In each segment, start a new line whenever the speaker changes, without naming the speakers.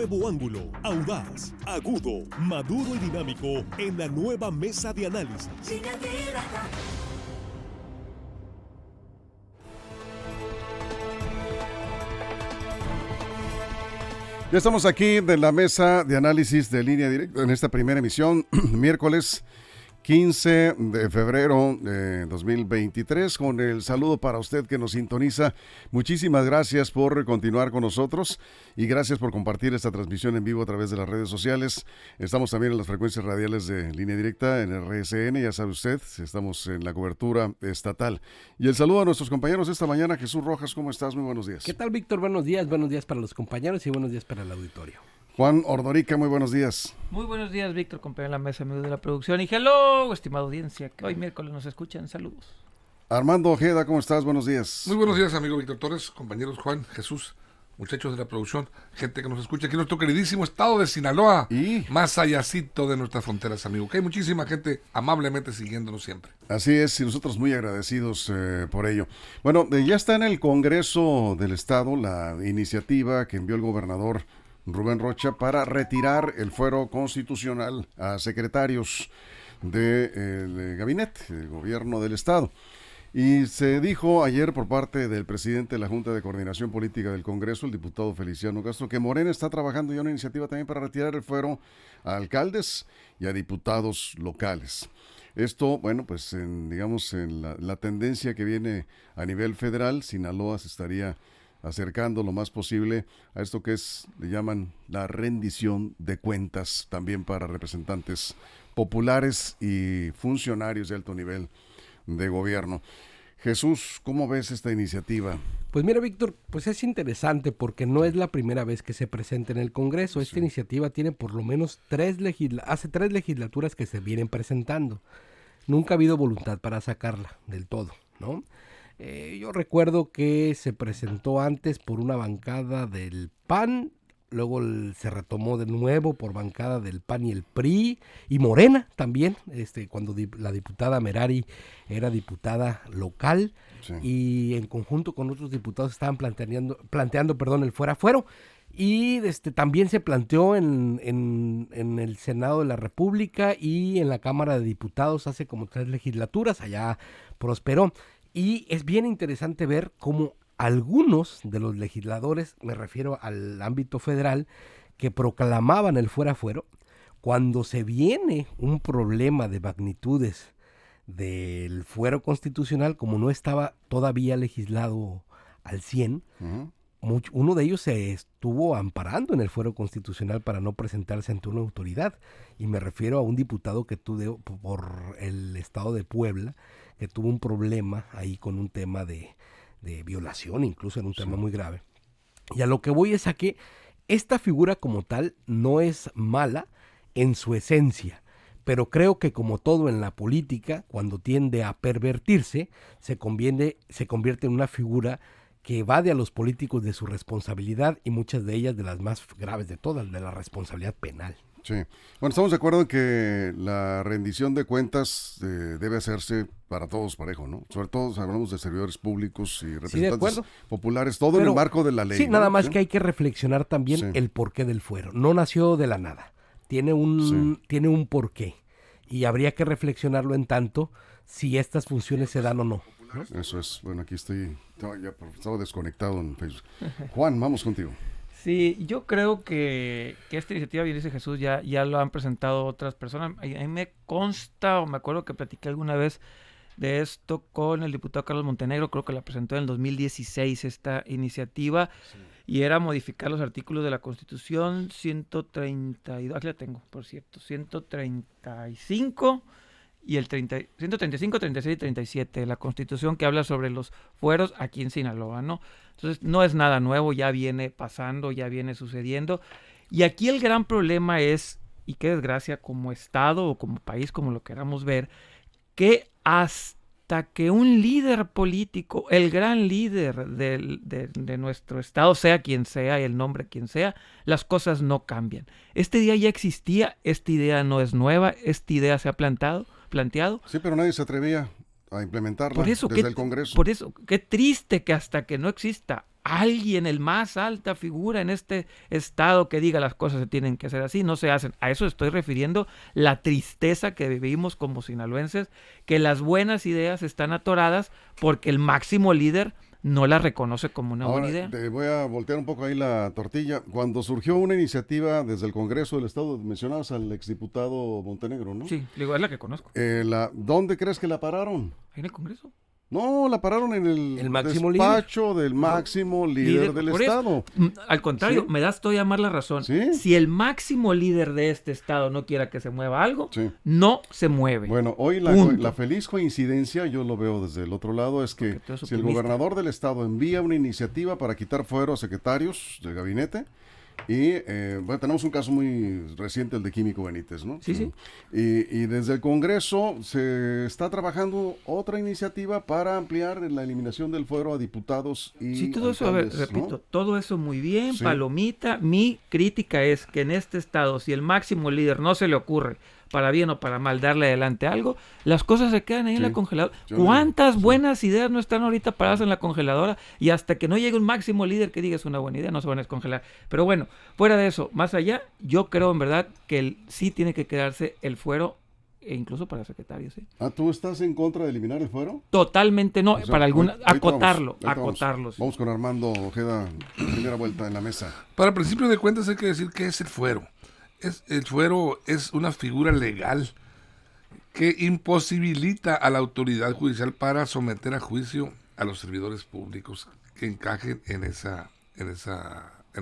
nuevo ángulo, audaz, agudo, maduro y dinámico en la nueva mesa de análisis.
Ya estamos aquí de la mesa de análisis de Línea Directa en esta primera emisión, miércoles 15 de febrero de 2023, con el saludo para usted que nos sintoniza. Muchísimas gracias por continuar con nosotros y gracias por compartir esta transmisión en vivo a través de las redes sociales. Estamos también en las frecuencias radiales de Línea Directa, en RSN, ya sabe usted, estamos en la cobertura estatal. Y el saludo a nuestros compañeros esta mañana. Jesús Rojas, ¿cómo estás? Muy buenos días.
¿Qué tal, Víctor? Buenos días para los compañeros y buenos días para el auditorio.
Juan Ordorica, muy buenos días.
Muy buenos días, Víctor, compañero de la mesa, amigos de la producción. Y hello, estimada audiencia, que hoy miércoles nos escuchan. Saludos.
Armando Ojeda, ¿cómo estás? Buenos días.
Muy buenos días, amigo Víctor Torres, compañeros Juan, Jesús, muchachos de la producción, gente que nos escucha aquí en nuestro queridísimo estado de Sinaloa, más allácito de nuestras fronteras, amigo, que hay muchísima gente amablemente siguiéndonos siempre.
Así es, y nosotros muy agradecidos por ello. Bueno, ya está en el Congreso del Estado la iniciativa que envió el gobernador Rubén Rocha para retirar el fuero constitucional a secretarios del gabinete, del gobierno del Estado. Y se dijo ayer por parte del presidente de la Junta de Coordinación Política del Congreso, el diputado Feliciano Castro, que Morena está trabajando ya una iniciativa también para retirar el fuero a alcaldes y a diputados locales. Esto, bueno, pues en la tendencia que viene a nivel federal, Sinaloa se estaría acercando lo más posible a esto que le llaman la rendición de cuentas, también para representantes populares y funcionarios de alto nivel de gobierno. Jesús, ¿cómo ves esta iniciativa?
Pues mira, Víctor, pues es interesante porque no es la primera vez que se presenta en el Congreso. Esta iniciativa tiene por lo menos hace tres legislaturas que se vienen presentando. Nunca ha habido voluntad para sacarla del todo, ¿no? Yo recuerdo que se presentó antes por una bancada del PAN, luego se retomó de nuevo por bancada del PAN y el PRI, y Morena también, cuando la diputada Merari era diputada local, sí. Y en conjunto con otros diputados estaban planteando el fuero. Y también se planteó en el Senado de la República y en la Cámara de Diputados hace como 3 legislaturas, allá prosperó. Y es bien interesante ver cómo algunos de los legisladores, me refiero al ámbito federal, que proclamaban el fuero, cuando se viene un problema de magnitudes del fuero constitucional, como no estaba todavía legislado al 100, uno de ellos se estuvo amparando en el fuero constitucional para no presentarse ante una autoridad. Y me refiero a un diputado que tuvo por el estado de Puebla, que tuvo un problema ahí con un tema de violación, incluso en un tema muy grave. Y a lo que voy es a que esta figura como tal no es mala en su esencia, pero creo que como todo en la política, cuando tiende a pervertirse, se convierte en una figura que evade a los políticos de su responsabilidad y muchas de ellas de las más graves de todas, de la responsabilidad penal.
Sí. Bueno, estamos de acuerdo en que la rendición de cuentas debe hacerse para todos parejo, ¿no? Sobre todo hablamos de servidores públicos y representantes populares, todo en el marco de la ley.
Sí, ¿no? Nada más que hay que reflexionar también el porqué del fuero. No nació de la nada, tiene un porqué y habría que reflexionarlo en tanto si estas funciones se dan o no. ¿No?
Eso es, bueno, aquí estaba desconectado en Facebook. Juan, vamos contigo.
Sí, yo creo que esta iniciativa, bien dice Jesús, ya lo han presentado otras personas. A mí me consta, o me acuerdo que platiqué alguna vez de esto con el diputado Carlos Montenegro, creo que la presentó en el 2016 esta iniciativa, y era modificar los artículos de la Constitución 132, aquí la tengo, por cierto, 135 y el 135, 36 y 37 de la Constitución, que habla sobre los fueros aquí en Sinaloa, ¿no? Entonces no es nada nuevo, ya viene pasando, ya viene sucediendo. Y aquí el gran problema es, y qué desgracia como Estado o como país, como lo queramos ver, que hasta que un líder político, el gran líder de nuestro Estado, sea quien sea y el nombre quien sea, las cosas no cambian. Este día ya existía, esta idea no es nueva, esta idea se ha planteado.
Sí, pero nadie se atrevía a implementarla desde el Congreso.
Por eso, qué triste que hasta que no exista alguien, el más alta figura en este estado que diga las cosas se tienen que hacer así, no se hacen. A eso estoy refiriendo la tristeza que vivimos como sinaloenses, que las buenas ideas están atoradas porque el máximo líder no la reconoce como una buena idea.
Te voy a voltear un poco ahí la tortilla. Cuando surgió una iniciativa desde el Congreso del Estado, mencionabas al exdiputado Montenegro, ¿no?
Sí, digo, es la que conozco.
¿Dónde crees que la pararon?
¿En el Congreso?
No, la pararon en el
máximo
despacho del máximo líder del Estado.
Al contrario,
¿Sí?
me das todavía más la razón.
¿Sí?
Si el máximo líder de este Estado no quiera que se mueva algo,
Sí.
no se mueve.
Bueno, hoy la feliz coincidencia, yo lo veo desde el otro lado, es que
Porque tú eres
si el
optimista.
gobernador del Estado envía una iniciativa para quitar fuero a secretarios del gabinete, y bueno, tenemos un caso muy reciente, el de Químico Benítez, ¿no?
Sí.
Y desde el Congreso se está trabajando otra iniciativa para ampliar la eliminación del fuero a diputados y
Sí, todo eso, a ver,
alcaldes,
repito,
¿no?
todo eso muy bien,
Sí.
palomita. Mi crítica es que en este Estado, si el máximo líder no se le ocurre, para bien o para mal, darle adelante algo, las cosas se quedan ahí en
Sí.
la congeladora.
Yo
¿Cuántas
sí.
buenas ideas no están ahorita paradas en la congeladora? Y hasta que no llegue un máximo líder que diga es una buena idea, no se van a descongelar. Pero bueno, fuera de eso, más allá, yo creo en verdad que sí tiene que quedarse el fuero, e incluso para secretarios.
¿Tú estás en contra de eliminar el fuero?
Totalmente no,
O sea,
para alguna,
ahorita
acotarlo,
vamos,
acotarlo. Sí.
Vamos con Armando Ojeda, primera vuelta en la mesa.
Para el principio de cuentas hay que decir qué es el fuero. El fuero es una figura legal que imposibilita a la autoridad judicial para someter a juicio a los servidores públicos que encajen en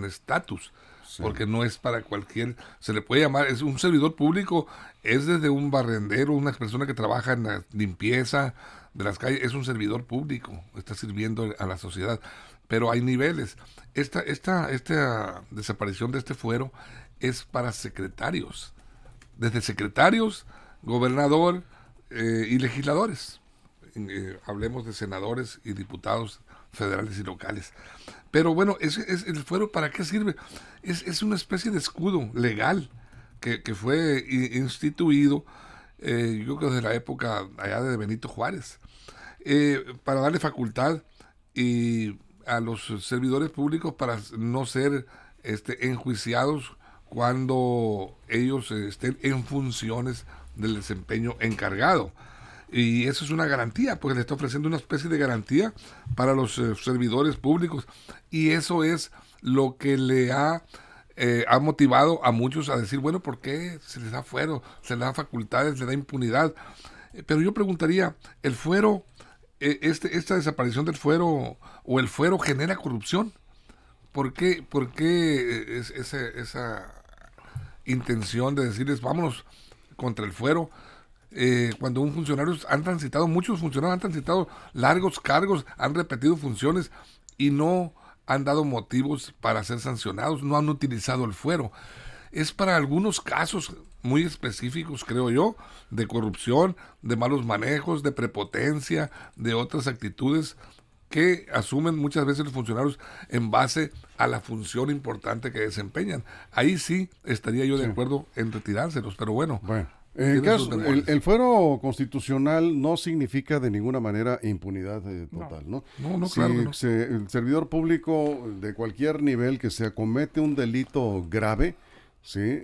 estatus.
Sí.
Porque no es para cualquier, se le puede llamar, es un servidor público, es desde un barrendero, una persona que trabaja en la limpieza de las calles, es un servidor público, está sirviendo a la sociedad. Pero hay niveles. Esta desaparición de este fuero es para secretarios, desde secretarios, gobernador y legisladores. Hablemos de senadores y diputados federales y locales. Pero bueno, el fuero, ¿para qué sirve? Es una especie de escudo legal que fue instituido, yo creo desde la época allá de Benito Juárez, para darle facultad a los servidores públicos para no ser enjuiciados cuando ellos estén en funciones del desempeño encargado. Y eso es una garantía, porque le está ofreciendo una especie de garantía para los servidores públicos. Y eso es lo que le ha motivado a muchos a decir, bueno, ¿por qué se les da fuero? Se les da facultades, se les da impunidad. Pero yo preguntaría, ¿el fuero, esta desaparición del fuero o el fuero genera corrupción? ¿Por qué esa intención de decirles, vámonos contra el fuero? Cuando muchos funcionarios han transitado largos cargos, han repetido funciones y no han dado motivos para ser sancionados, no han utilizado el fuero. Es para algunos casos muy específicos, creo yo, de corrupción, de malos manejos, de prepotencia, de otras actitudes que asumen muchas veces los funcionarios en base a la función importante que desempeñan. Ahí sí estaría yo de acuerdo en retirárselos, pero bueno. El
fuero constitucional no significa de ninguna manera impunidad total, ¿no?
No,
Si
claro que no.
el servidor público de cualquier nivel que se acomete un delito grave, ¿sí?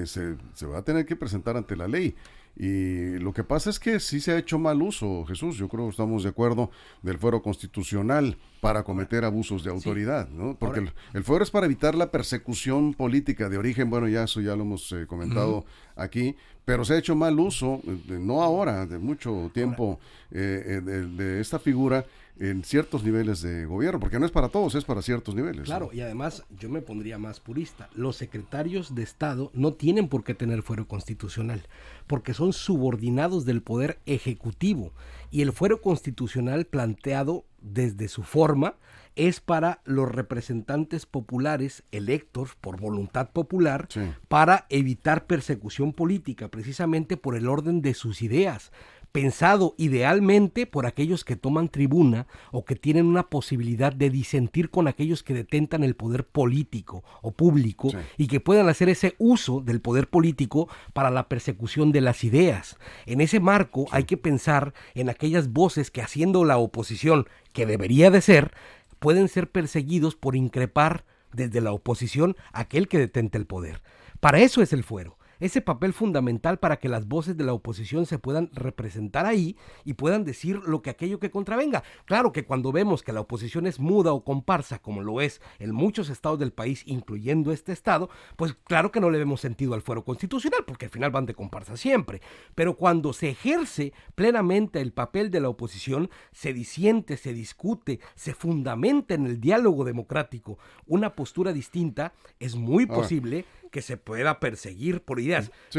Se va a tener que presentar ante la ley. Y lo que pasa es que sí se ha hecho mal uso, Jesús, yo creo que estamos de acuerdo, del fuero constitucional para cometer abusos de autoridad, ¿no? Porque el fuero es para evitar la persecución política de origen, bueno, ya eso ya lo hemos comentado aquí, pero se ha hecho mal uso, no ahora, de mucho tiempo, de esta figura en ciertos niveles de gobierno, porque no es para todos, es para ciertos niveles.
Claro,
¿no?
y además yo me pondría más purista. Los secretarios de Estado no tienen por qué tener fuero constitucional, porque son subordinados del poder ejecutivo. Y el fuero constitucional planteado desde su forma es para los representantes populares electos por voluntad popular,
Sí.
para evitar persecución política, precisamente por el orden de sus ideas, pensado idealmente por aquellos que toman tribuna o que tienen una posibilidad de disentir con aquellos que detentan el poder político o público,
Sí.
y que puedan hacer ese uso del poder político para la persecución de las ideas. En ese marco hay que pensar en aquellas voces que, haciendo la oposición que debería de ser, pueden ser perseguidos por increpar desde la oposición a aquel que detente el poder. Para eso es el fuero. Ese papel fundamental para que las voces de la oposición se puedan representar ahí y puedan decir aquello que contravenga. Claro que cuando vemos que la oposición es muda o comparsa, como lo es en muchos estados del país, incluyendo este estado, pues claro que no le vemos sentido al fuero constitucional, porque al final van de comparsa siempre. Pero cuando se ejerce plenamente el papel de la oposición, se disiente, se discute, se fundamenta en el diálogo democrático una postura distinta, es muy posible que se pueda perseguir por ideas.
Sí,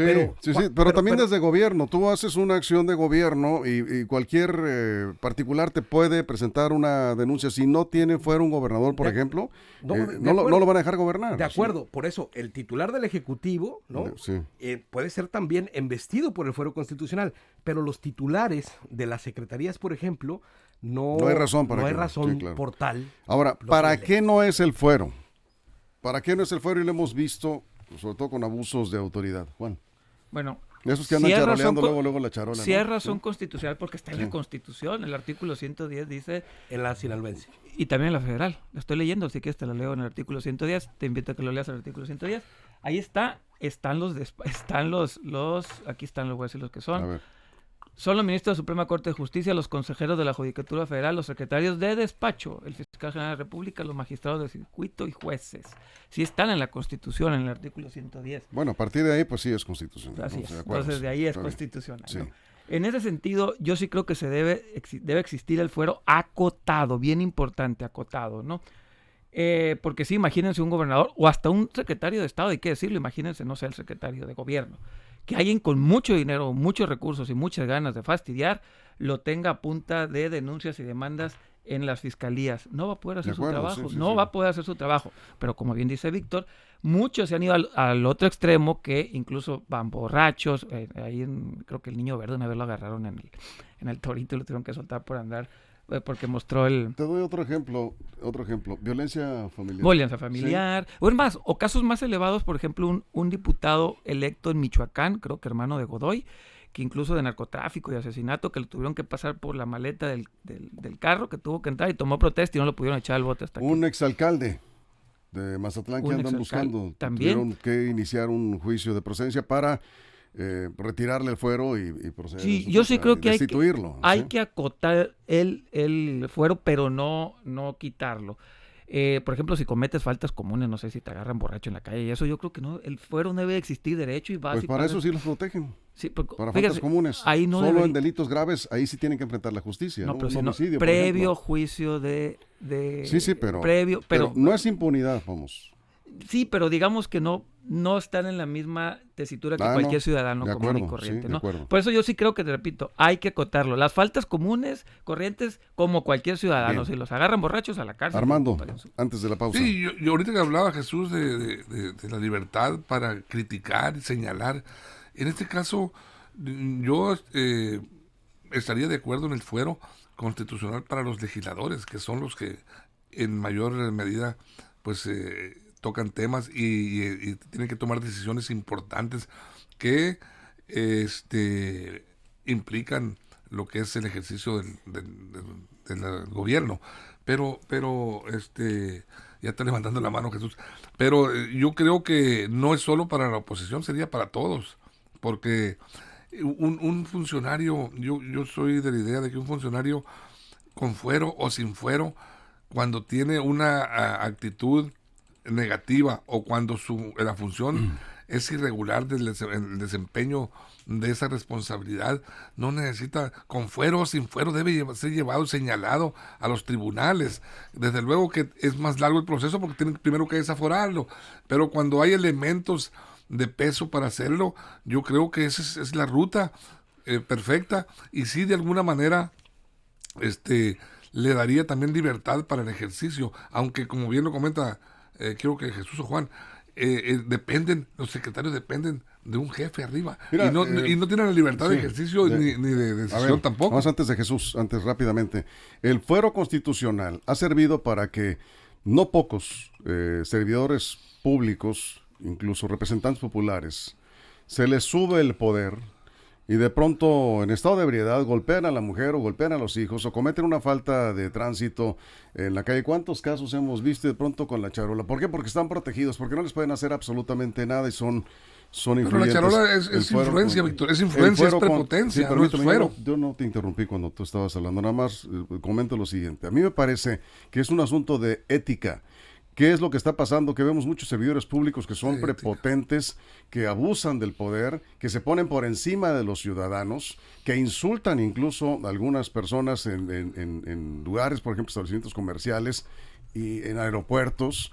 pero también desde gobierno. Tú haces una acción de gobierno y cualquier particular te puede presentar una denuncia. Si no tiene fuera un gobernador, por ejemplo, no lo van a dejar gobernar.
De acuerdo, por eso el titular del Ejecutivo, ¿no? Puede ser también embestido por el fuero constitucional, pero los titulares de las secretarías, por ejemplo, no hay razón por tal.
Ahora, ¿para qué no es el fuero? ¿Para qué no es el fuero? Y lo hemos visto, sobre todo con abusos de autoridad. Juan.
Bueno,
esos que andan charoleando luego la charola.
Si hay razón constitucional, porque está en la Constitución, el artículo 110 dice...
En la sinaloense.
Y también en la federal. La estoy leyendo, así que te la leo en el artículo 110. Te invito a que lo leas en el artículo 110. Ahí están los, aquí están los, voy a decir los que son.
A ver.
Son los ministros de la Suprema Corte de Justicia, los consejeros de la Judicatura Federal, los secretarios de despacho, el fiscal general de la República, los magistrados de circuito y jueces. Sí están en la Constitución, en el artículo 110.
Bueno, a partir de ahí, pues sí es constitucional.
Así es. Entonces, de ahí es constitucional.
Sí.
¿No? En ese sentido, yo sí creo que debe existir el fuero acotado, bien importante, acotado, ¿no? Porque sí, imagínense un gobernador o hasta un secretario de Estado, hay que decirlo, imagínense, no sé, el secretario de gobierno, que alguien con mucho dinero, muchos recursos y muchas ganas de fastidiar, lo tenga a punta de denuncias y demandas en las fiscalías. No va a poder hacer su trabajo, va a poder hacer su trabajo. Pero como bien dice Víctor, muchos se han ido al otro extremo, que incluso van borrachos. Creo que el Niño Verde una vez lo agarraron en el Torito y lo tuvieron que soltar por andar, porque mostró el...
Te doy otro ejemplo, violencia familiar.
Violencia familiar, o casos más elevados, por ejemplo, un diputado electo en Michoacán, creo que hermano de Godoy, que incluso de narcotráfico y asesinato, que lo tuvieron que pasar por la maleta del carro, que tuvo que entrar y tomó protesta y no lo pudieron echar al bote hasta aquí.
Un exalcalde de Mazatlán que andan buscando, tuvieron que iniciar un juicio de procedencia para retirarle el fuero y proceder
sí, yo sí creo que hay que
¿sí?
acotar el fuero, pero no quitarlo. Por ejemplo, si cometes faltas comunes, no sé, si te agarran borracho en la calle y eso, yo creo que no, el fuero no debe existir derecho y básico.
Pues para eso sí los protegen.
Sí,
para faltas comunes.
Ahí no
solo en delitos graves, ahí sí tienen que enfrentar la justicia.
No,
¿no?
pero
un
si
homicidio,
previo juicio de
sí, pero
pero
no es impunidad, vamos.
Sí, pero digamos que no están en la misma tesitura que cualquier ciudadano común y corriente, ¿no? Por eso yo sí creo que, te repito, hay que acotarlo. Las faltas comunes, corrientes, como cualquier ciudadano. Bien. Si los agarran borrachos, a la cárcel.
Armando, antes de la pausa.
Sí, yo ahorita que hablaba, Jesús, de la libertad para criticar y señalar, en este caso, yo estaría de acuerdo en el fuero constitucional para los legisladores, que son los que en mayor medida, pues... tocan temas y tienen que tomar decisiones importantes que implican lo que es el ejercicio del gobierno. Pero ya está levantando la mano Jesús. Pero yo creo que no es solo para la oposición, sería para todos. Porque un funcionario, yo soy de la idea de que un funcionario con fuero o sin fuero, cuando tiene una actitud negativa o cuando la función es irregular del el desempeño de esa responsabilidad, no necesita, con fuero o sin fuero, debe ser llevado, señalado a los tribunales. Desde luego que es más largo el proceso porque tienen primero que desaforarlo, pero cuando hay elementos de peso para hacerlo, yo creo que esa es la ruta perfecta, y sí, de alguna manera le daría también libertad para el ejercicio, aunque como bien lo comenta creo que Jesús o Juan, los secretarios dependen de un jefe arriba. Mira, y no tienen la libertad de ejercicio ni de decisión tampoco.
Vamos antes de Jesús, rápidamente. El fuero constitucional ha servido para que no pocos servidores públicos, incluso representantes populares, se les sube el poder y de pronto en estado de ebriedad golpean a la mujer o golpean a los hijos o cometen una falta de tránsito en la calle. ¿Cuántos casos hemos visto de pronto con la charola? ¿Por qué? Porque están protegidos, porque no les pueden hacer absolutamente nada y son influyentes.
Pero la charola es influencia, Víctor, es influencia, es prepotencia, no es fuero.
Yo no te interrumpí cuando tú estabas hablando, nada más comento lo siguiente. A mí me parece que es un asunto de ética. ¿Qué es lo que está pasando? Que vemos muchos servidores públicos que son prepotentes, que abusan del poder, que se ponen por encima de los ciudadanos, que insultan incluso a algunas personas en lugares, por ejemplo, establecimientos comerciales y en aeropuertos,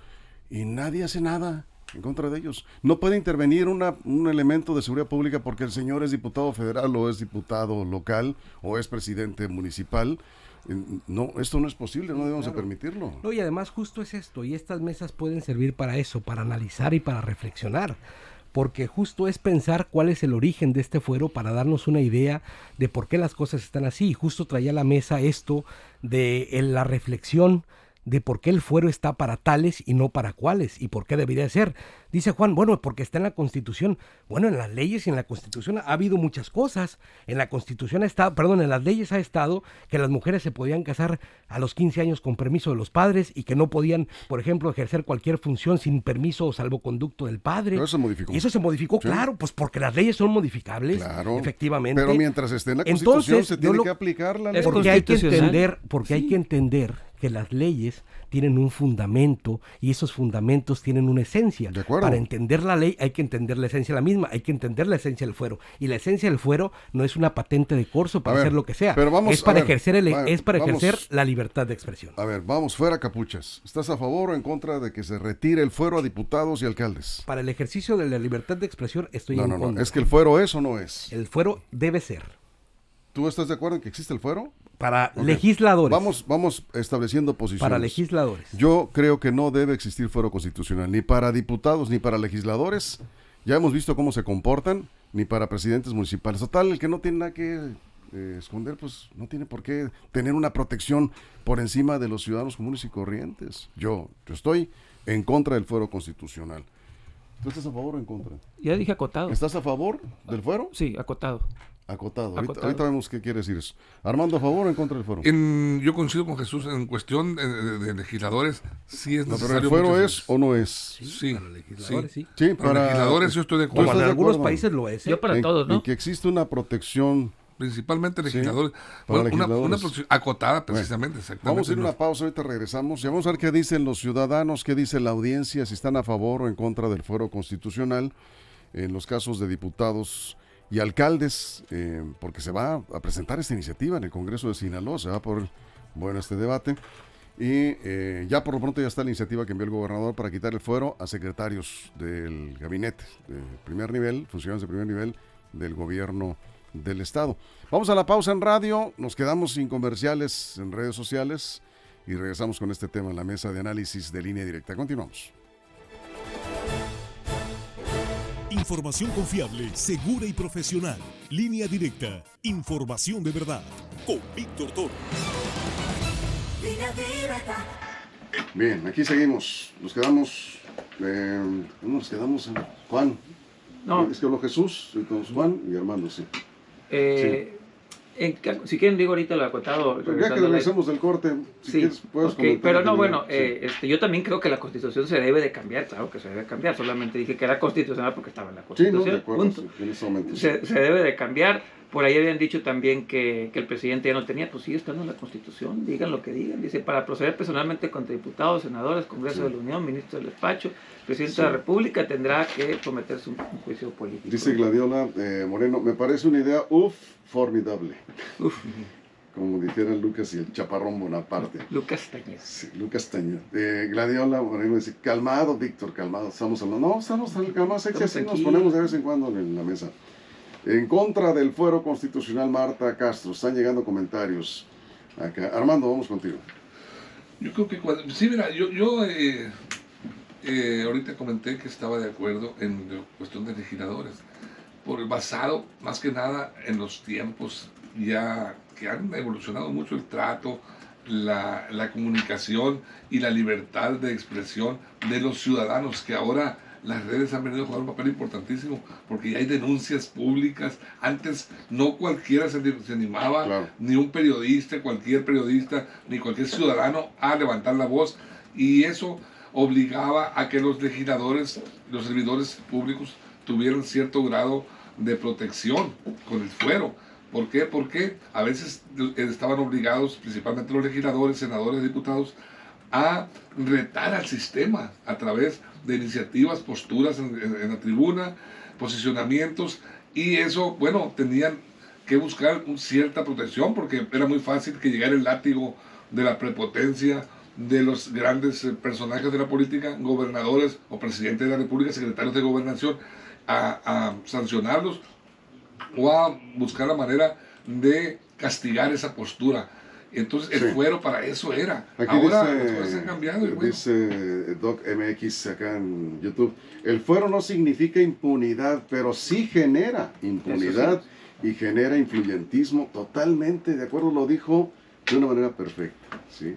y nadie hace nada en contra de ellos. No puede intervenir un elemento de seguridad pública porque el señor es diputado federal o es diputado local o es presidente municipal. No, esto no es posible, no debemos de permitirlo.
No, y además justo es esto, y estas mesas pueden servir para eso, para analizar y para reflexionar, porque justo es pensar cuál es el origen de este fuero para darnos una idea de por qué las cosas están así. Y justo traía a la mesa esto de la reflexión de por qué el fuero está para tales y no para cuáles, y por qué debería ser. Dice Juan, bueno, porque está en la Constitución. Bueno, en las leyes y en la Constitución ha habido muchas cosas. En la Constitución en las leyes ha estado que las mujeres se podían casar a los 15 años con permiso de los padres y que no podían, por ejemplo, ejercer cualquier función sin permiso o salvoconducto del padre.
Pero eso se modificó.
Y eso se modificó, sí. Claro, pues porque las leyes son modificables, claro, efectivamente.
Pero mientras esté en la Constitución, entonces, se tiene que aplicar la ley.
Porque hay que entender que las leyes tienen un fundamento y esos fundamentos tienen una esencia.
De acuerdo.
Para entender la ley hay que entender la esencia de la misma, hay que entender la esencia del fuero. Y la esencia del fuero no es una patente de corso para hacer lo que sea.
Pero vamos,
es para ejercer la libertad de expresión.
A ver, vamos, fuera capuchas. ¿Estás a favor o en contra de que se retire el fuero a diputados y alcaldes?
Para el ejercicio de la libertad de expresión estoy en contra.
No, es que el fuero es o no es.
El fuero debe ser.
¿Tú estás de acuerdo en que existe el fuero?
Para legisladores.
Vamos estableciendo posiciones.
Para legisladores.
Yo creo que no debe existir fuero constitucional, ni para diputados, ni para legisladores. Ya hemos visto cómo se comportan, ni para presidentes municipales. Total, el que no tiene nada que esconder, pues no tiene por qué tener una protección por encima de los ciudadanos comunes y corrientes. Yo estoy en contra del fuero constitucional. ¿Tú estás a favor o en contra?
Ya dije acotado.
¿Estás a favor del fuero?
Sí, acotado.
Acotado. Ahorita vemos qué quiere decir eso. Armando, ¿a favor o en contra del fuero?
Yo coincido con Jesús en cuestión de legisladores, sí es necesario.
¿Pero el fuero es o no es?
Sí.
Para legisladores, sí.
Sí,
para legisladores yo estoy de acuerdo.
Como en algunos países lo es.
Yo para todos, ¿no?
En que existe una protección.
Principalmente legisladores.
Sí,
una protección acotada, precisamente, exactamente.
Vamos a ir a una pausa, ahorita regresamos y vamos a ver qué dicen los ciudadanos, qué dice la audiencia, si están a favor o en contra del fuero constitucional en los casos de diputados y alcaldes, porque se va a presentar esta iniciativa en el Congreso de Sinaloa, se va a poner bueno este debate, y ya por lo pronto ya está la iniciativa que envió el gobernador para quitar el fuero a secretarios del gabinete de primer nivel, funcionarios de primer nivel del gobierno del estado. Vamos a la pausa en radio, nos quedamos sin comerciales en redes sociales y regresamos con este tema en la mesa de análisis de Línea Directa. Continuamos.
Información confiable, segura y profesional. Línea Directa. Información de verdad. Con Víctor Toro.
Línea Directa.
Bien, aquí seguimos. Nos quedamos. Juan.
No.
Es que habló Jesús, entonces Juan y Armando, sí.
Si quieren digo ahorita lo acotado.
Ya que regresamos del corte, si quieres, puedes comentar.
Pero no, bueno, yo también creo que la Constitución se debe de cambiar, claro que se debe cambiar, solamente dije que era constitucional porque estaba en la Constitución.
Sí, no, de acuerdo, sí, en ese momento.
Se debe de cambiar. Por ahí habían dicho también que el presidente ya no tenía, pues sigue estando en la Constitución, digan lo que digan. Dice, para proceder personalmente contra diputados, senadores, Congreso de la Unión, ministro del Despacho, presidente de la República, tendrá que someterse a un juicio político.
Dice Gladiola Moreno, me parece una idea, formidable. Como dijeran Lucas y el chaparrón Bonaparte.
Lucas Tañez.
Sí, Lucas Tañez. Gladiola Moreno dice, calmado, Víctor, calmado. Estamos hablando, no, estamos tan calmados, es que así nos ponemos de vez en cuando en la mesa. En contra del fuero constitucional, Marta Castro. Están llegando comentarios acá. Armando, vamos contigo.
Yo creo que sí, mira, yo ahorita comenté que estaba de acuerdo en cuestión de legisladores, basado más que nada en los tiempos ya que han evolucionado mucho el trato, la comunicación y la libertad de expresión de los ciudadanos, que ahora las redes han venido a jugar un papel importantísimo, porque ya hay denuncias públicas. Antes no cualquiera se animaba,
claro,
ni un periodista, cualquier periodista, ni cualquier ciudadano a levantar la voz, y eso obligaba a que los legisladores, los servidores públicos tuvieran cierto grado de protección con el fuero. ¿Por qué? Porque a veces estaban obligados, principalmente los legisladores, senadores, diputados, a retar al sistema a través de iniciativas, posturas en la tribuna, posicionamientos, y eso, bueno, tenían que buscar cierta protección, porque era muy fácil que llegara el látigo de la prepotencia de los grandes personajes de la política, gobernadores o presidentes de la República, secretarios de gobernación, a sancionarlos o a buscar la manera de castigar esa postura. Entonces el fuero para eso era.
Aquí
ahora
dice,
las cosas han cambiado. Y bueno.
Dice Doc MX acá en YouTube, el fuero no significa impunidad, pero sí genera impunidad y genera influyentismo. Totalmente de acuerdo, lo dijo de una manera perfecta. ¿Sí?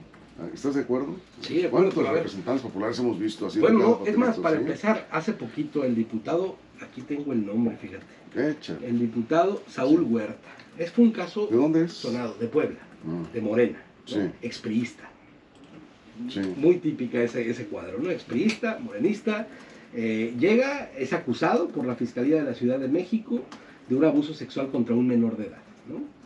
¿Estás de acuerdo?
Sí, de acuerdo.
¿Cuántos representantes populares hemos visto así?
Bueno, no, es más, para empezar, hace poquito el diputado, aquí tengo el nombre, fíjate.
Échale.
El diputado Saúl Huerta. Fue un caso
¿De dónde es?
sonado, de Puebla, de Morena, ¿no?
Sí.
Expriista.
Sí.
Muy típica ese cuadro, ¿no? Expriista, morenista. Llega, es acusado por la Fiscalía de la Ciudad de México de un abuso sexual contra un menor de edad, ¿no?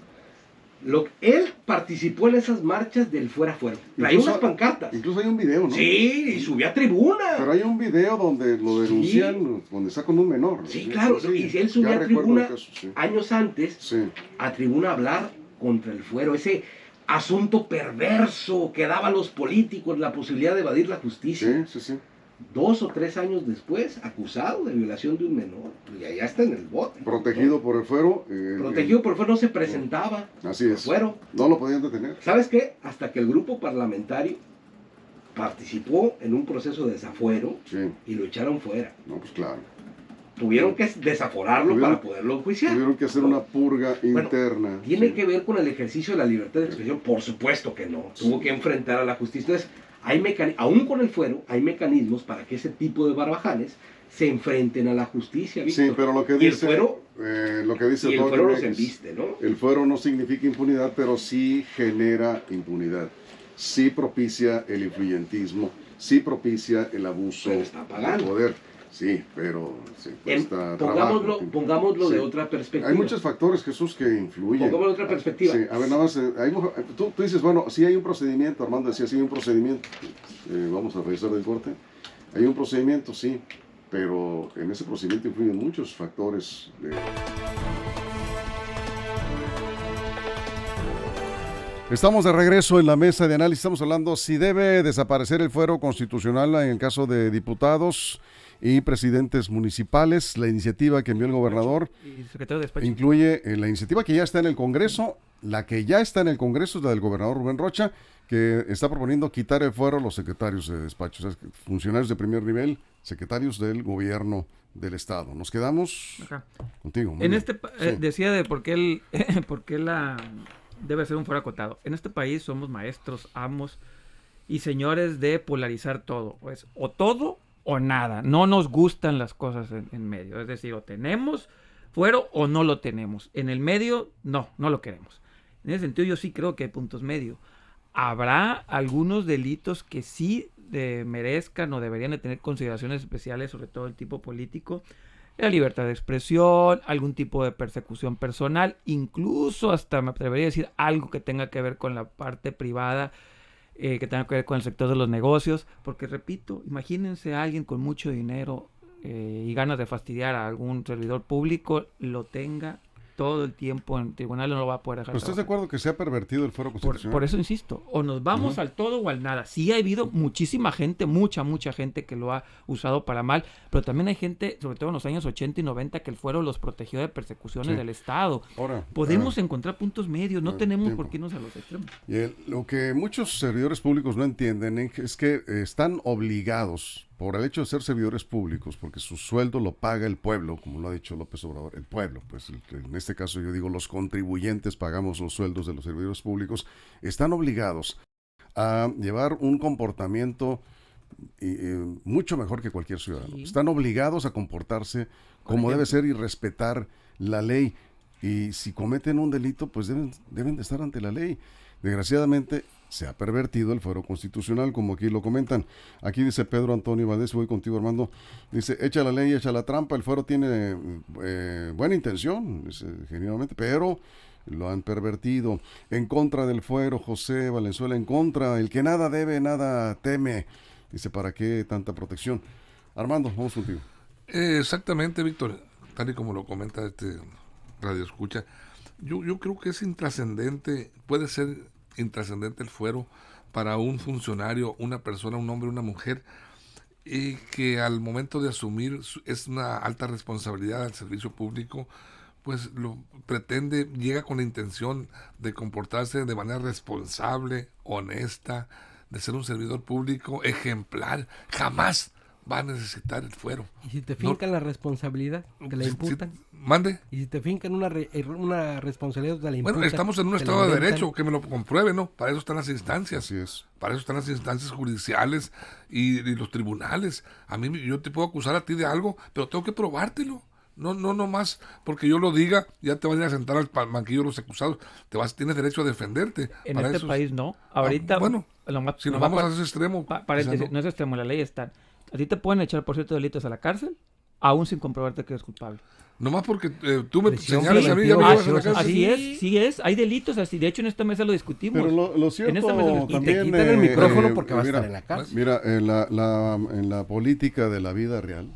Él participó en esas marchas del fuera fuera. Traía unas pancartas.
Incluso hay un video, ¿no?
Sí, y subía a tribuna.
Pero hay un video donde lo denuncian, donde está con un menor.
Sí, claro. Y él subía a tribuna años antes,
sí,
a tribuna a hablar contra el fuero. Ese asunto perverso que daba a los políticos la posibilidad de evadir la justicia.
Sí, sí, sí.
2 o 3 años después, acusado de violación de un menor. Y allá está en el bote.
Protegido por el fuero.
Protegido por el fuero, no se presentaba.
Así es.
Fuero.
No lo podían detener.
¿Sabes qué? Hasta que el grupo parlamentario participó en un proceso de desafuero,
sí,
y lo echaron fuera.
No, pues claro.
Tuvieron que desaforarlo para poderlo enjuiciar.
Tuvieron que hacer una purga interna.
¿Tiene
sí,
que ver con el ejercicio de la libertad de expresión? Por supuesto que no. Tuvo que enfrentar a la justicia. Entonces, aún con el fuero, hay mecanismos para que ese tipo de barbajanes se enfrenten a la justicia, Víctor.
Sí, pero lo que
Y
dice,
el fuero,
lo que dice
y el
Doc
fuero los
MX,
embiste, ¿no?
el fuero no significa impunidad, pero sí genera impunidad. Sí propicia el influyentismo, sí propicia el abuso
Pero está pagando.
del poder. Sí, pero sí, cuesta trabajo.
Pongámoslo
Sí.
de otra perspectiva.
Hay muchos factores, Jesús, que influyen.
Pongámoslo de otra perspectiva.
Sí, a ver, nada más, tú dices, bueno, sí hay un procedimiento, Armando decía, sí hay un procedimiento. Vamos a revisar el corte. Hay un procedimiento, sí, pero en ese procedimiento influyen muchos factores. Estamos de regreso en la mesa de análisis. Estamos hablando si debe desaparecer el fuero constitucional en el caso de diputados y presidentes municipales. La iniciativa que envió el gobernador
Y secretario de despacho.
incluye la iniciativa que ya está en el Congreso. La que ya está en el Congreso es la del gobernador Rubén Rocha, que está proponiendo quitar el fuero a los secretarios de despacho, o sea, funcionarios de primer nivel, secretarios del gobierno del estado. Nos quedamos
Ajá.
contigo. Muy
En
bien. Sí.
decía de por qué debe ser un fuero acotado. En este país somos maestros, amos y señores de polarizar todo. Pues, o todo o nada. No nos gustan las cosas en medio. Es decir, o tenemos fuero o no lo tenemos. En el medio, no lo queremos. En ese sentido, yo sí creo que hay puntos medios. Habrá algunos delitos que sí merezcan o deberían de tener consideraciones especiales, sobre todo el tipo político. La libertad de expresión, algún tipo de persecución personal, incluso hasta me atrevería a decir algo que tenga que ver con la parte privada, que tenga que ver con el sector de los negocios, porque repito, imagínense a alguien con mucho dinero y ganas de fastidiar a algún servidor público, lo tenga todo el tiempo en tribunal, no lo va a poder dejar.
¿Pero estás de acuerdo que se ha pervertido el fuero constitucional?
Por eso insisto, o nos vamos al todo o al nada. Sí ha habido muchísima gente, mucha gente que lo ha usado para mal, pero también hay gente, sobre todo en los años 80 y 90, que el fuero los protegió de persecuciones del Estado.
Ahora,
podemos encontrar puntos medios, no tenemos
tiempo.
por qué irnos a los extremos.
Y lo que muchos servidores públicos no entienden es que están obligados, por el hecho de ser servidores públicos, porque su sueldo lo paga el pueblo, como lo ha dicho López Obrador, el pueblo, pues en este caso yo digo los contribuyentes pagamos los sueldos de los servidores públicos, están obligados a llevar un comportamiento mucho mejor que cualquier ciudadano.
Sí.
Están obligados a comportarse como debe ser y respetar la ley. Y si cometen un delito, pues deben de estar ante la ley. Desgraciadamente, se ha pervertido el fuero constitucional, como aquí lo comentan. Aquí dice Pedro Antonio Valdés, voy contigo, Armando. Dice, echa la ley, echa la trampa. El fuero tiene buena intención, genuinamente, pero lo han pervertido. En contra del fuero, José Valenzuela, en contra. El que nada debe, nada teme. Dice, ¿para qué tanta protección? Armando, vamos contigo.
Exactamente, Víctor. Tal y como lo comenta Radio Escucha. Yo creo que es intrascendente, puede ser intrascendente el fuero para un funcionario, una persona, un hombre, una mujer, que al momento de asumir es una alta responsabilidad al servicio público, pues lo pretende, llega con la intención de comportarse de manera responsable, honesta, de ser un servidor público ejemplar. Jamás va a necesitar el fuero.
¿Y si te fincan la responsabilidad? ¿Te la imputan?
¿Mande?
¿Y si te fincan una responsabilidad? ¿Te la imputan?
Bueno, estamos en un
¿Te la
estado de
inventan?
derecho, que me lo compruebe, ¿no? Para eso están las instancias.
Así es.
Para eso están las instancias judiciales y los tribunales. A mí, yo te puedo acusar a ti de algo, pero tengo que probártelo. No más porque yo lo diga, ya te van a sentar al banquillo de los acusados. Tienes derecho a defenderte.
En
Para
este
eso
país no. Ahorita,
bueno, si nos vamos a ese extremo.
Paréntesis,
quizá
no es extremo, la ley está. A ti te pueden echar por ciertos delitos a la cárcel, aún sin comprobarte que eres culpable.
Nomás porque tú me
Prisión
señales a mí, ya me
preventiva
llevas a la
oficiosa.
cárcel.
Así es, sí es. Hay delitos así. De hecho, en esta mesa lo discutimos.
Pero lo
En esta
cierto
mesa lo discutimos.
también...
Y te quitan el micrófono porque vas a
mira,
estar en la cárcel.
Mira, en la política de la vida real,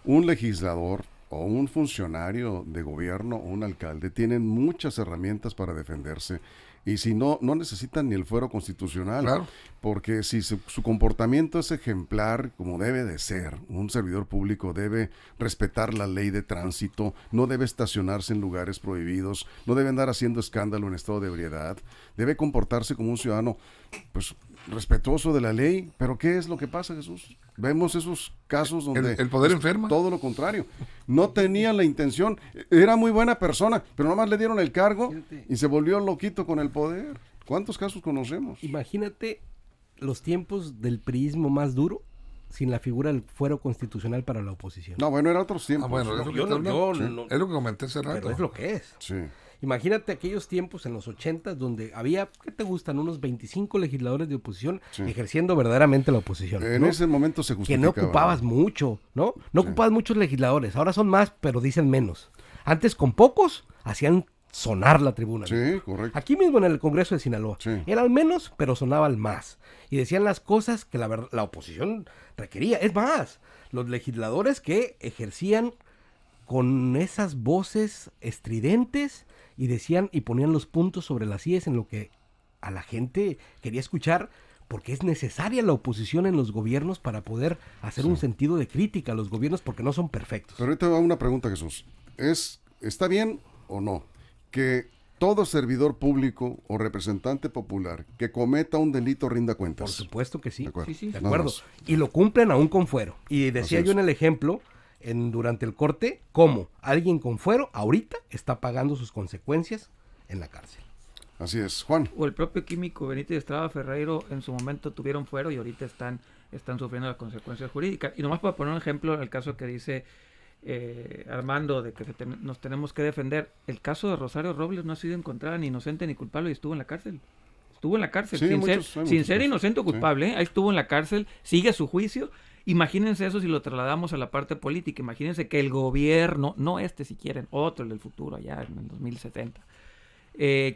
un legislador o un funcionario de gobierno o un alcalde tienen muchas herramientas para defenderse. Y si no necesitan ni el fuero constitucional,
Claro.
porque si su comportamiento es ejemplar, como debe de ser, un servidor público debe respetar la ley de tránsito, no debe estacionarse en lugares prohibidos, no debe andar haciendo escándalo en estado de ebriedad, debe comportarse como un ciudadano, pues, respetuoso de la ley. Pero ¿qué es lo que pasa, Jesús? Vemos esos casos donde
El poder
es
enferma.
todo lo contrario. No tenía la intención, era muy buena persona, pero nomás le dieron el cargo y se volvió loquito con el poder. ¿Cuántos casos conocemos?
Imagínate los tiempos del priismo más duro sin la figura del fuero constitucional para la oposición.
No, bueno, era otros tiempos.
Bueno, es lo que
yo
estoy hablando.
no-
Es lo que comenté hace rato.
Pero es lo que es.
Sí.
Imagínate aquellos tiempos en los 80 donde había, ¿qué te gustan? Unos 25 legisladores de oposición
Sí.
ejerciendo verdaderamente la oposición.
En
¿no?
ese momento se
Que
justificaba.
no ocupabas mucho, ¿no? No ocupabas muchos legisladores. Ahora son más, pero dicen menos. Antes con pocos hacían sonar la tribuna.
Sí, correcto.
Aquí mismo en el Congreso de Sinaloa.
Sí.
Era al menos, pero sonaba al más. Y decían las cosas que la oposición requería. Es más, los legisladores que ejercían con esas voces estridentes y decían y ponían los puntos sobre las íes en lo que a la gente quería escuchar, porque es necesaria la oposición en los gobiernos para poder hacer un sentido de crítica a los gobiernos, porque no son perfectos.
Pero ahorita va una pregunta, Jesús. ¿Está bien o no que todo servidor público o representante popular que cometa un delito rinda
Por
cuentas?
supuesto que sí.
De acuerdo.
Sí, sí.
De
Nada
acuerdo.
más.
Y lo cumplen aún con fuero. Y decía
Así
yo
es.
en el ejemplo, durante el corte, cómo alguien con fuero ahorita está pagando sus consecuencias en la cárcel.
Así es. Juan.
O el propio químico Benítez Estrada Ferreiro en su momento tuvieron fuero y ahorita están sufriendo las consecuencias jurídicas. Y nomás para poner un ejemplo, en el caso que dice Armando, de que nos tenemos que defender, el caso de Rosario Robles no ha sido encontrada ni inocente ni culpable y estuvo en la cárcel. Estuvo en la cárcel,
Sí,
sin
hay
ser
muchos
inocente o
casos.
culpable, ahí estuvo en la cárcel, sigue su juicio. Imagínense eso si lo trasladamos a la parte política. Imagínense que el gobierno, no si quieren, otro, el del futuro, allá en el 2070,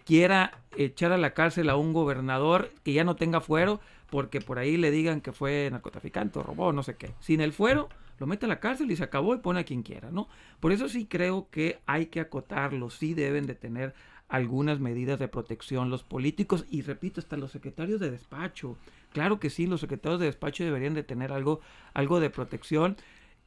quiera echar a la cárcel a un gobernador que ya no tenga fuero porque por ahí le digan que fue narcotraficante o robó, no sé qué. Sin el fuero, lo mete a la cárcel y se acabó y pone a quien quiera, ¿no? Por eso sí creo que hay que acotarlo, sí deben de tener algunas medidas de protección los políticos y repito, hasta los secretarios de despacho. Claro que sí, los secretarios de despacho deberían de tener algo de protección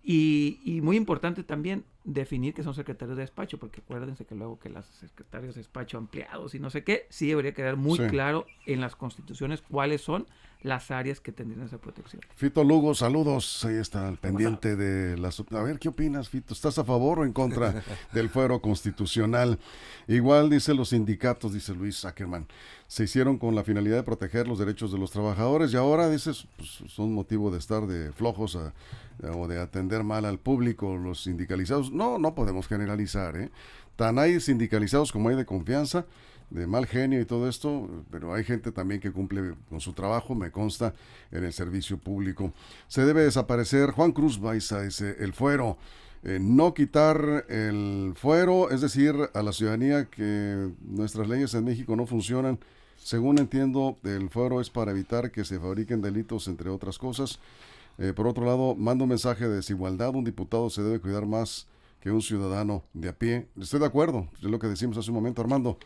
y muy importante también definir que son secretarios de despacho, porque acuérdense que luego que los secretarios de despacho ampliados y no sé qué, sí debería quedar muy
Sí.
claro en las constituciones cuáles son las áreas que tendrían esa protección.
Fito Lugo, saludos. Ahí está al pendiente de las... A ver, ¿qué opinas, Fito? ¿Estás a favor o en contra del fuero constitucional? Igual dice los sindicatos, dice Luis Ackerman, se hicieron con la finalidad de proteger los derechos de los trabajadores y ahora, dices, pues, son motivo de estar de flojos o de atender mal al público, los sindicalizados. No podemos generalizar, ¿eh? Tan hay sindicalizados como hay de confianza, de mal genio y todo esto, pero hay gente también que cumple con su trabajo, me consta, en el servicio público. Se debe desaparecer, Juan Cruz Baiza dice, el fuero, no quitar el fuero, es decir, a la ciudadanía que nuestras leyes en México no funcionan. Según entiendo, el fuero es para evitar que se fabriquen delitos, entre otras cosas. Por otro lado, mando un mensaje de desigualdad, un diputado se debe cuidar más que un ciudadano de a pie. Estoy de acuerdo, es lo que decimos hace un momento, Armando.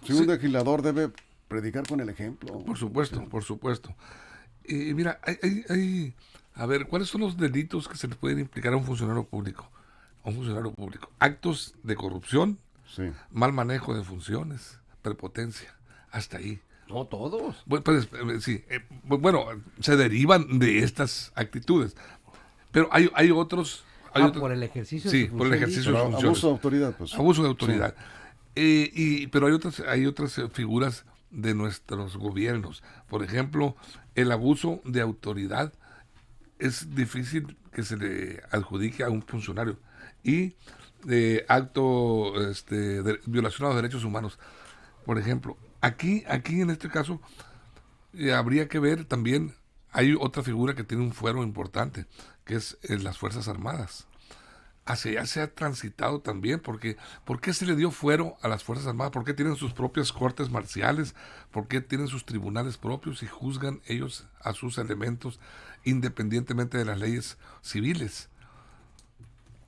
Si un legislador debe predicar con el ejemplo.
Por supuesto, por supuesto. Mira, a ver, ¿cuáles son los delitos que se le pueden implicar a un funcionario público? Actos de corrupción,
Sí.
mal manejo de funciones, prepotencia, hasta ahí.
No todos.
Bueno, sí, bueno, se derivan de estas actitudes, pero hay otros...
Por el ejercicio
Sí,
de su
por el
función.
ejercicio de
Pero
funciones.
abuso de autoridad, pues.
Abuso de autoridad. Pero hay otras figuras de nuestros gobiernos. Por ejemplo, el abuso de autoridad es difícil que se le adjudique a un funcionario. Y de violación a los derechos humanos. Por ejemplo, aquí en este caso habría que ver también, hay otra figura que tiene un fuero importante, que es las Fuerzas Armadas. Hacia allá se ha transitado también, porque ¿por qué se le dio fuero a las Fuerzas Armadas? ¿Por qué tienen sus propias cortes marciales? ¿Por qué tienen sus tribunales propios y juzgan ellos a sus elementos independientemente de las leyes civiles?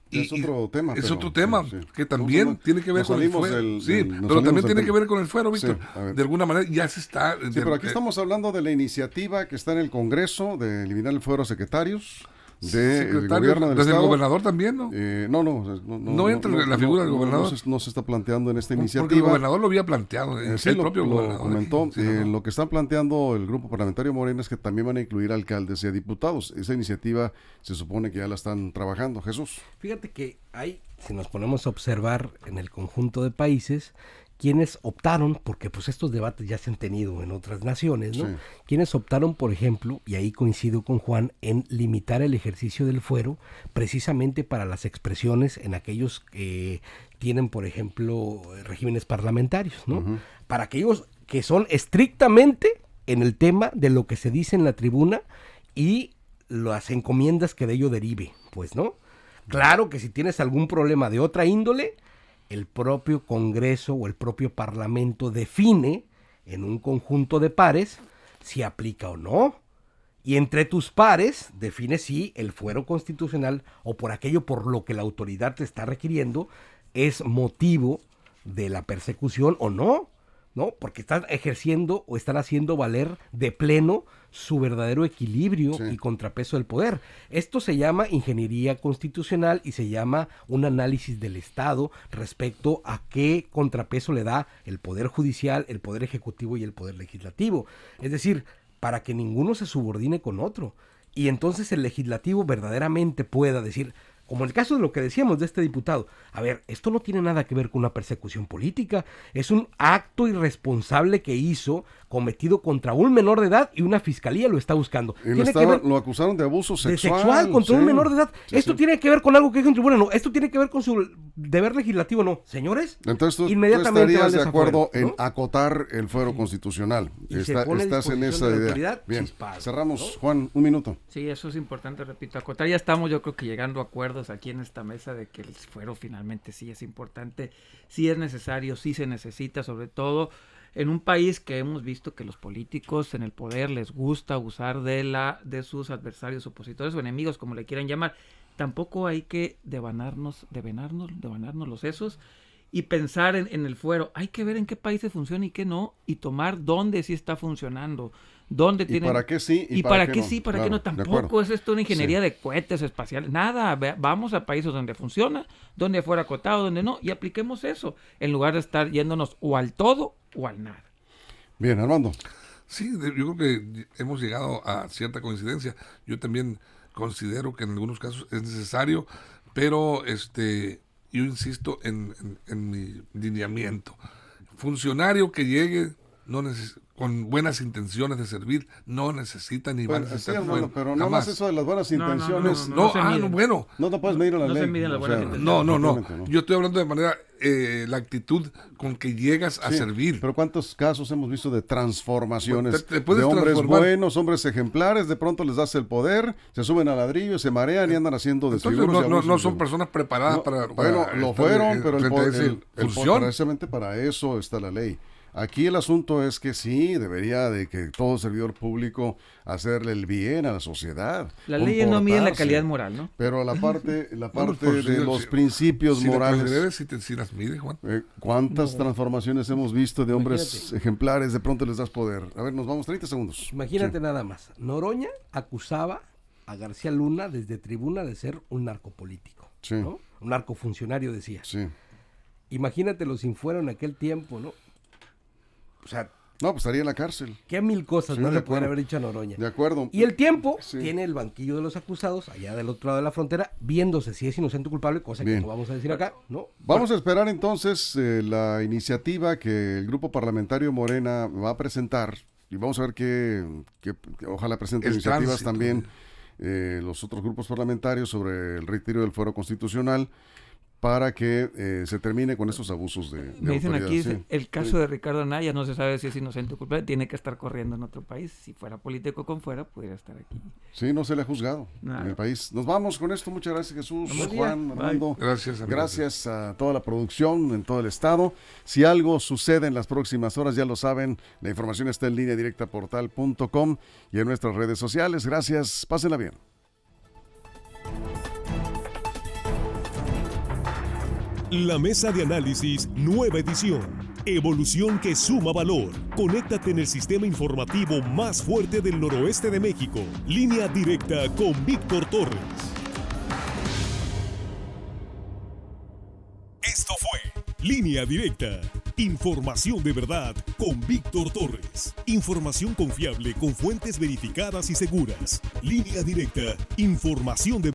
Es otro tema.
Es
pero,
otro tema
sí.
que también tiene que ver
Nos
con el
salimos
fuero. Sí,
nos
pero
salimos
también
del
tiene
tema.
que ver con el fuero, Víctor.
Sí, a ver.
De alguna manera ya se está...
Sí, pero aquí estamos hablando de la iniciativa que está en el Congreso de eliminar el fuero a secretarios del gobierno del
desde
Estado.
el gobernador también, ¿no?
No
entra la figura del gobernador.
No se está planteando en esta
Porque el
iniciativa.
gobernador lo había planteado,
Sí,
el
lo
propio gobernador.
comentó.
Sí, no.
Lo que están planteando el grupo parlamentario Morena es que también van a incluir alcaldes y a diputados. Esa iniciativa se supone que ya la están trabajando. Jesús.
Fíjate que hay, si nos ponemos a observar en el conjunto de países, quienes optaron, porque pues estos debates ya se han tenido en otras naciones, ¿no?
Sí.
Quienes optaron, por ejemplo, y ahí coincido con Juan, en limitar el ejercicio del fuero precisamente para las expresiones en aquellos que tienen, por ejemplo, regímenes parlamentarios, ¿no?
Ujú.
Para aquellos que son estrictamente en el tema de lo que se dice en la tribuna y las encomiendas que de ello derive, pues, ¿no? Claro que si tienes algún problema de otra índole, el propio Congreso o el propio Parlamento define en un conjunto de pares si aplica o no. Y entre tus pares define si el fuero constitucional o por aquello por lo que la autoridad te está requiriendo es motivo de la persecución o no, ¿no? Porque están ejerciendo o están haciendo valer de pleno su verdadero equilibrio
Sí.
y contrapeso del poder. Esto se llama ingeniería constitucional y se llama un análisis del Estado respecto a qué contrapeso le da el Poder Judicial, el Poder Ejecutivo y el Poder Legislativo. Es decir, para que ninguno se subordine con otro. Y entonces el Legislativo verdaderamente pueda decir, como en el caso de lo que decíamos de este diputado, a ver, esto no tiene nada que ver con una persecución política, es un acto irresponsable que hizo, cometido contra un menor de edad y una fiscalía lo está buscando.
Lo acusaron de abuso
De
sexual.
sexual contra un
sí.
menor de edad.
Sí,
Esto
sí.
tiene que ver con algo que dijo en tribuna, no, esto tiene que ver con su deber legislativo, no. Señores,
Entonces tú
inmediatamente va
estarías
al
de acuerdo
desafuero,
en
¿no?
acotar el fuero constitucional.
Y se pone a
Estás en
disposición
esa
de la
idea.
autoridad,
Bien,
chispado,
cerramos.
¿no?
Juan, un minuto.
Sí, eso es importante, repito, acotar. Ya estamos, yo creo que llegando a acuerdos aquí en esta mesa de que el fuero finalmente sí es importante, sí es necesario, sí se necesita, sobre todo en un país que hemos visto que los políticos en el poder les gusta abusar de sus adversarios, opositores o enemigos, como le quieran llamar. Tampoco hay que devanarnos los sesos y pensar en el fuero. Hay que ver en qué países funciona y qué no, y tomar dónde sí está funcionando. ¿Dónde tienen...
para qué sí
y para qué
no?
sí, para
Claro,
qué no.
de
Tampoco
acuerdo.
es esto una ingeniería
Sí.
de cohetes espaciales. Nada, vamos a países donde funciona, donde fuera acotado, donde no, y apliquemos eso, en lugar de estar yéndonos o al todo o al nada.
Bien, Armando.
Sí, yo creo que hemos llegado a cierta coincidencia. Yo también considero que en algunos casos es necesario, pero yo insisto en mi lineamiento. Funcionario que llegue con buenas intenciones de servir, no necesita ni va a necesitar.
Sí, hermano, pero no más eso de las buenas intenciones.
Bueno.
No te puedes medir a la ley.
Se miden las buenas intenciones.
No. Yo estoy hablando de manera, la actitud con que llegas a servir.
Pero ¿cuántos casos hemos visto de transformaciones
te puedes
de hombres
transformar.
buenos, hombres ejemplares? De pronto les das el poder, se suben al ladrillo, se marean y andan haciendo desfiguros.
Entonces, no son personas preparadas para
bueno, lo fueron, pero
función.
precisamente para eso está la ley. Aquí el asunto es que sí, debería de que todo servidor público hacerle el bien a la sociedad.
La ley no mide la calidad moral, ¿no?
Pero la parte de los principios morales.
Si las mide, Juan.
¿Cuántas transformaciones hemos visto de hombres ejemplares? De pronto les das poder. A ver, nos vamos 30 segundos.
Imagínate nada más. Noroña acusaba a García Luna desde tribuna de ser un narcopolítico, ¿no? Un narcofuncionario, decía.
Sí.
Imagínatelo si fuera en aquel tiempo, ¿no? O sea,
no, pues estaría en la cárcel.
Qué mil cosas no le pueden haber dicho a Noroña.
De acuerdo.
Y el tiempo tiene el banquillo de los acusados allá del otro lado de la frontera, viéndose si es inocente o culpable, cosa que no vamos a decir acá, ¿no?
Vamos a esperar entonces la iniciativa que el grupo parlamentario Morena va a presentar y vamos a ver que ojalá presenten iniciativas también los otros grupos parlamentarios sobre el retiro del fuero constitucional, para que se termine con esos abusos de
Me dicen
autoridad.
aquí, el caso de Ricardo Anaya, no se sabe si es inocente o culpable, tiene que estar corriendo en otro país. Si fuera político con fuera, pudiera estar aquí.
Sí, no se le ha juzgado en el país. Nos vamos con esto. Muchas gracias, Jesús, Juan, Armando. Gracias a toda la producción en todo el estado. Si algo sucede en las próximas horas, ya lo saben, la información está en línea directa portal.com y en nuestras redes sociales. Gracias, pásenla bien.
La mesa de análisis, nueva edición. Evolución que suma valor. Conéctate en el sistema informativo más fuerte del noroeste de México. Línea directa con Víctor Torres. Esto fue Línea Directa. Información de verdad con Víctor Torres. Información confiable con fuentes verificadas y seguras. Línea Directa. Información de